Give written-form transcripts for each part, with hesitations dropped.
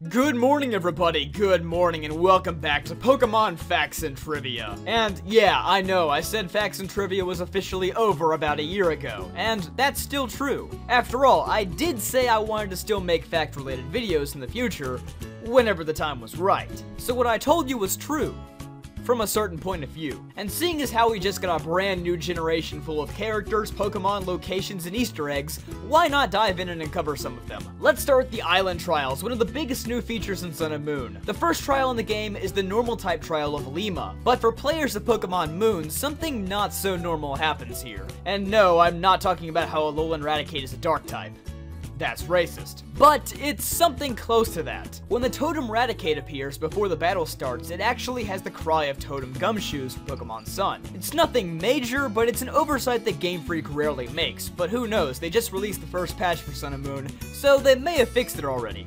Good morning, everybody, good morning, and welcome back to Pokemon Facts and Trivia. And yeah, I know, I said Facts and Trivia was officially over about a year ago, and that's still true. After all, I did say I wanted to still make fact-related videos in the future, whenever the time was right. So what I told you was true. From a certain point of view. And seeing as how we just got a brand new generation full of characters, Pokemon, locations, and Easter eggs, why not dive in and uncover some of them? Let's start with the Island Trials, one of the biggest new features in Sun and Moon. The first trial in the game is the normal type trial of Lima, but for players of Pokemon Moon, something not so normal happens here. And no, I'm not talking about how Alolan Raticate is a dark type. That's racist. But it's something close to that. When the Totem Raticate appears before the battle starts, it actually has the cry of Totem Gumshoes from Pokemon Sun. It's nothing major, but it's an oversight that Game Freak rarely makes. But who knows, they just released the first patch for Sun and Moon, so they may have fixed it already.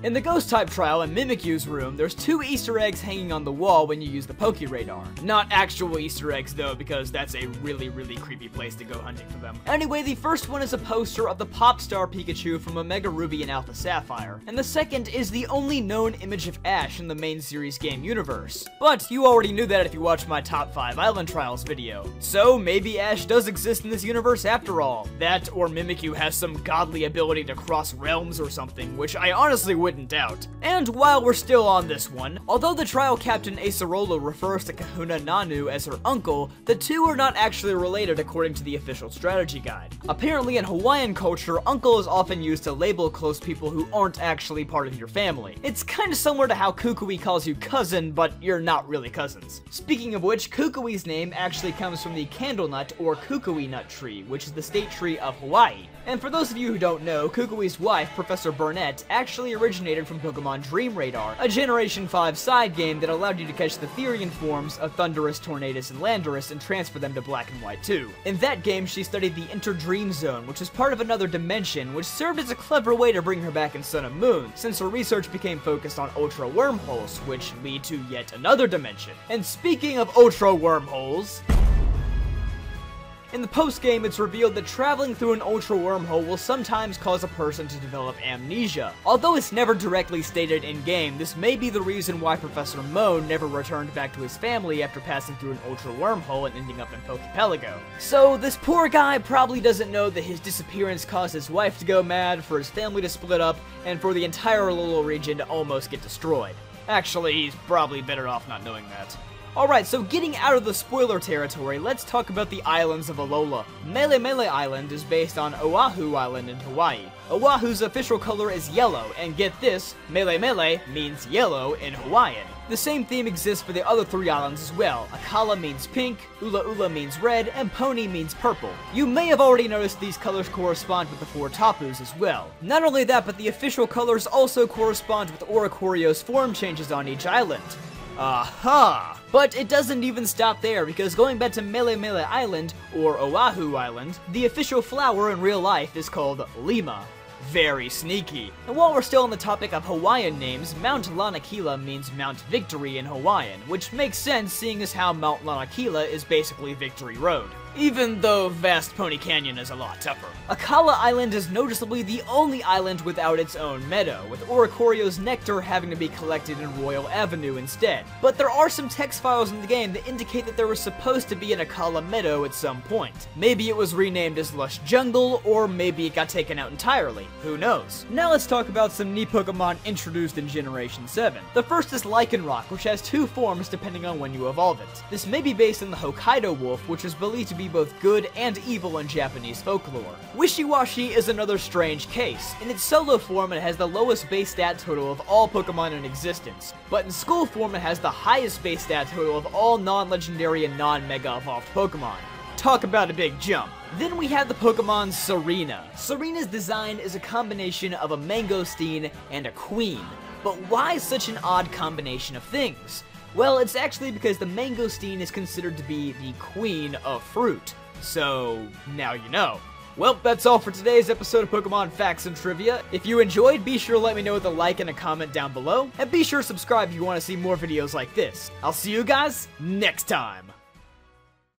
In the Ghost-type trial in Mimikyu's room, there's 2 Easter eggs hanging on the wall when you use the Poke Radar. Not actual Easter eggs though, because that's a really creepy place to go hunting for them. Anyway, the first one is a poster of the Popstar Pikachu from Omega Ruby and Alpha Sapphire, and the second is the only known image of Ash in the main series game universe. But you already knew that if you watched my top 5 Island Trials video. So maybe Ash does exist in this universe after all. That or Mimikyu has some godly ability to cross realms or something, which I honestly wouldn't doubt. And while we're still on this one, although the trial captain Acerola refers to Kahuna Nanu as her uncle, the two are not actually related according to the official strategy guide. Apparently in Hawaiian culture, uncle is often used to label close people who aren't actually part of your family. It's kinda similar to how Kukui calls you cousin, but you're not really cousins. Speaking of which, Kukui's name actually comes from the candle nut or kukui nut tree, which is the state tree of Hawaii. And for those of you who don't know, Kukui's wife, Professor Burnett, actually originated from Pokemon Dream Radar, a Generation 5 side game that allowed you to catch the Therian forms of Thundurus, Tornadus, and Landorus and transfer them to Black and White 2. In that game, she studied the Interdream Zone, which was part of another dimension, which served as a clever way to bring her back in Sun and Moon, since her research became focused on Ultra Wormholes, which lead to yet another dimension. And speaking of Ultra Wormholes, in the post-game, it's revealed that traveling through an Ultra Wormhole will sometimes cause a person to develop amnesia. Although it's never directly stated in-game, this may be the reason why Professor Moan never returned back to his family after passing through an Ultra Wormhole and ending up in Pokepelago. So this poor guy probably doesn't know that his disappearance caused his wife to go mad, for his family to split up, and for the entire Alola region to almost get destroyed. Actually, he's probably better off not knowing that. Alright, so getting out of the spoiler territory, let's talk about the islands of Alola. Mele Mele Island is based on Oahu Island in Hawaii. Oahu's official color is yellow, and get this, Mele Mele means yellow in Hawaiian. The same theme exists for the other 3 islands as well. Akala means pink, Ula Ula means red, and Poni means purple. You may have already noticed these colors correspond with the 4 Tapus as well. Not only that, but the official colors also correspond with Oricorio's form changes on each island. Aha! But it doesn't even stop there, because going back to Mele Mele Island, or Oahu Island, the official flower in real life is called Lima. Very sneaky. And while we're still on the topic of Hawaiian names, Mount Lanakila means Mount Victory in Hawaiian, which makes sense seeing as how Mount Lanakila is basically Victory Road. Even though Vast Pony Canyon is a lot tougher. Akala Island is noticeably the only island without its own meadow, with Oricorio's nectar having to be collected in Royal Avenue instead. But there are some text files in the game that indicate that there was supposed to be an Akala meadow at some point. Maybe it was renamed as Lush Jungle, or maybe it got taken out entirely. Who knows? Now let's talk about some new Pokemon introduced in Generation 7. The first is Lycanroc, which has 2 forms depending on when you evolve it. This may be based on the Hokkaido wolf, which is believed to be both good and evil in Japanese folklore. Wishiwashi is another strange case. In its solo form, it has the lowest base stat total of all Pokemon in existence, but in school form, it has the highest base stat total of all non-legendary and non-mega evolved Pokemon. Talk about a big jump. Then we have the Pokemon Serena. Serena's design is a combination of a mangosteen and a queen. But why such an odd combination of things? Well, it's actually because the mangosteen is considered to be the queen of fruit. So, now you know. Well, that's all for today's episode of Pokemon Facts and Trivia. If you enjoyed, be sure to let me know with a like and a comment down below. And be sure to subscribe if you want to see more videos like this. I'll see you guys next time.